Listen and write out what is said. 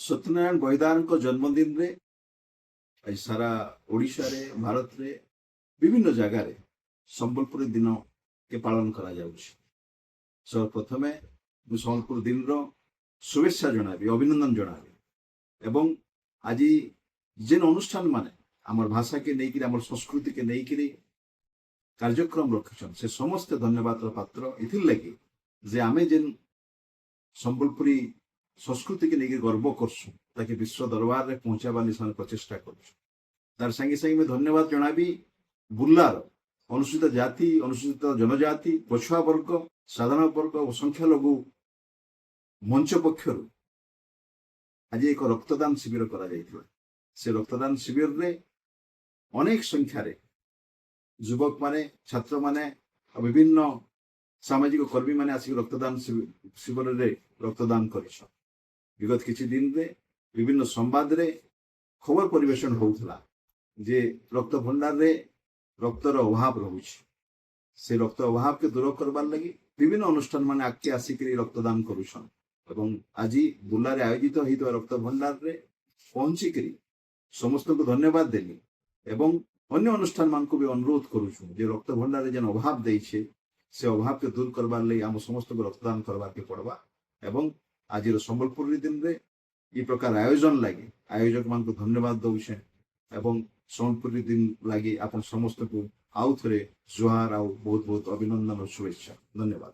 सत्यनारायण बहिदार जन्मदिन रे आज सारा ओडिशा रे भारत रे विभिन्न जगार संबलपुर दिन के पालन करा जाउछि। सर्वप्रथमे संबलपुर दिन रो शुभेच्छा जनाबी, अभिनंदन जनाबी एवं आज जेन अनुष्ठान माने आमर भाषा के नहीं आमर संस्कृति के नहीं कार्यक्रम रखिछन से समस्त धन्यवाद पात्र इथिर लगी जे आमे जेन संबलपुरी संस्कृति के नहीं गर्व करसु ताकि विश्व दरबार रे पहुंचाबा निशान प्रचेष्टा करसु। तार संगे संगे में धन्यवाद जनाबी बुर्लार अनुसूचित जाति, अनुसूचित जनजाति, पछुआ वर्ग, साधारण वर्ग और संख्यालघु मंच पक्षर आज एक रक्तदान शिविर करा जायतिबा। से रक्तदान शिविर रे अनेक संख्यार युवक माने, छात्र माने, विभिन्न सामाजिक कर्मी माने आसिक रक्तदान शिविर रे रक्तदान करिछन। विगत किछि दिन रे विभिन्न संवाद रे खबर परिवेशन होउथला जे रक्त भंडार रे रक्तर अभाव रहुछि। से रक्त अभाव के दूर करबार लगी विभिन्न अनुष्ठान माने आके आसिक रक्तदान करुछन एवं आज बुर्ला रे आयोजित होइतबा रक्त भंडार रे पहुंची करी समस्त को धन्यवाद देली एवं अन्य अनुष्ठान मान को भी अनुरोध करुछु जे रक्त भंडार रे जेन अभाव देइछे से अभाव के दूर करबार लगी आम समस्त को रक्तदान करबा के पड़वा एवं आज संबलपुर दिन रे ये प्रकार आयोजन लगे आयोजक मान को धन्यवाद दौछे एवं संबलपुर दिन लगे आप समस्त को आउ थे जुहार आ बहुत बहुत अभिनंदन और शुभेच्छा। धन्यवाद।